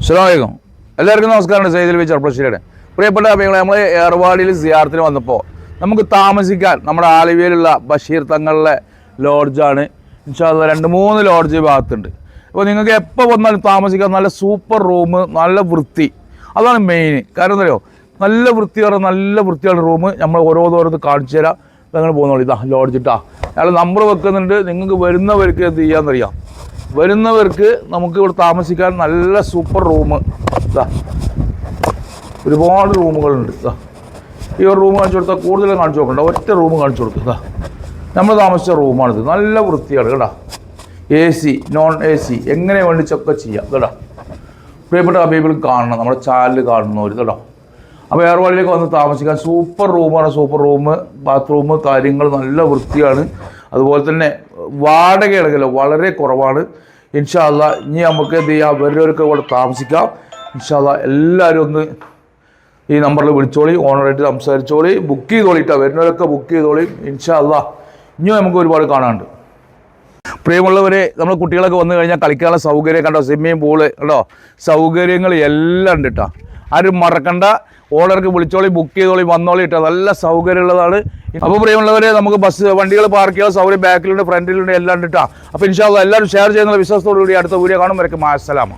അസ്സലാമു അലൈക്കും. എല്ലാവർക്കും നമസ്കാരം. സൈദിൽ വെച്ച് ചെറുപ്പശ്ശേരിയുടെ പ്രിയപ്പെട്ട അഭിപ്രായങ്ങൾ. നമ്മൾ ഏർവാടിയിൽ സിയാറത്തിന് വന്നപ്പോൾ നമുക്ക് താമസിക്കാൻ നമ്മുടെ ആലുവയിലുള്ള ബഷീർ തങ്ങളുടെ ലോഡ്ജാണ്. ഇൻഷാ അല്ലാഹ് 2-3 ലോഡ്ജ് ഭാഗത്തുണ്ട്. അപ്പോൾ നിങ്ങൾക്ക് എപ്പോൾ വന്നാലും താമസിക്കാൻ നല്ല സൂപ്പർ റൂം, നല്ല വൃത്തി, അതാണ് മെയിൻ. കാരണം എന്താ പറയുക, നല്ല വൃത്തിയാണ് റൂം. നമ്മൾ ഓരോന്ന് കാണിച്ചു തരാം. അങ്ങനെ പോകുന്നുള്ളൂ. ഇതാ ലോഡ്ജ് ഇട്ടാ അയാൾ നമ്പർ വെക്കുന്നുണ്ട്. നിങ്ങൾക്ക് വരുന്നവർക്ക് എന്ത് ചെയ്യാമെന്നറിയാം, വരുന്നവർക്ക് നമുക്ക് ഇവിടെ താമസിക്കാൻ നല്ല സൂപ്പർ റൂം. ഇതാ ഒരുപാട് റൂമുകളുണ്ട്. ഇതാ ഈ ഒരു റൂം കാണിച്ചു കൊടുത്താൽ കൂടുതലും കാണിച്ചു കൊടുക്കണ്ട, ഒറ്റ റൂം കാണിച്ചു കൊടുക്കുക. ഇതാ നമ്മൾ താമസിച്ച റൂമാണിത്. നല്ല വൃത്തിയാണ് കേട്ടോ. AC നോൺ AC എങ്ങനെ വേണ്ടിച്ചൊക്കെ ചെയ്യാം കേട്ടോ. പ്രിയപ്പെട്ട ഹബീബിൽ കാണണം, നമ്മുടെ ചാനൽ കാണുന്നവർ കേട്ടോ. അപ്പോൾ ഏർവാടിയിലേക്ക് വന്ന് താമസിക്കാൻ സൂപ്പർ റൂമാണ്. സൂപ്പർ റൂം, ബാത്റൂം, കാര്യങ്ങൾ നല്ല വൃത്തിയാണ്. അതുപോലെ തന്നെ വാടക ഇടകല്ലോ വളരെ കുറവാണ്. ഇൻഷാ അല്ലാഹ് ഇനി നമുക്ക് എന്ത് ചെയ്യാം, വരുന്നവർക്ക് ഇവിടെ താമസിക്കാം. ഇൻഷാ അല്ലാഹ് എല്ലാവരും ഒന്ന് ഈ നമ്പറിൽ വിളിച്ചോളി, ഓണറായിട്ട് സംസാരിച്ചോളി, ബുക്ക് ചെയ്തോളിട്ടാ. വരുന്നവരൊക്കെ ബുക്ക് ചെയ്തോളി. ഇൻഷാ അല്ലാഹ് ഇനിയും നമുക്ക് ഒരുപാട് കാണാനുണ്ട്. പ്രിയമുള്ളവരെ, നമ്മൾ കുട്ടികളൊക്കെ വന്നു കഴിഞ്ഞാൽ കളിക്കാനുള്ള സൗകര്യം കണ്ടോ, സ്വിമ്മിങ് പൂള് കണ്ടോ, സൗകര്യങ്ങൾ എല്ലാം ഉണ്ട് കേട്ടോ. ആരും മറക്കണ്ട, ഓണർക്ക് വിളിച്ചോളി, ബുക്ക് ചെയ്തോളി, വന്നോളി കേട്ടോ. നല്ല സൗകര്യമുള്ളതാണ്. അപ്പോൾ പ്രിയമുള്ളവരെ, നമുക്ക് വണ്ടികൾ പാർക്ക് ചെയ്യാൻ സൗകര്യം ബാക്കിലുണ്ട്, ഫ്രണ്ടിലുണ്ട്, എല്ലാം ഉണ്ട് കേട്ടോ. അപ്പോൾ ഇൻഷാ അല്ലാഹ് എല്ലാവരും ഷെയർ ചെയ്യുന്ന വിശ്വാസത്തോടു കൂടി അടുത്ത വീഡിയോ കാണും വരയ്ക്കും. അസ്സലാമു.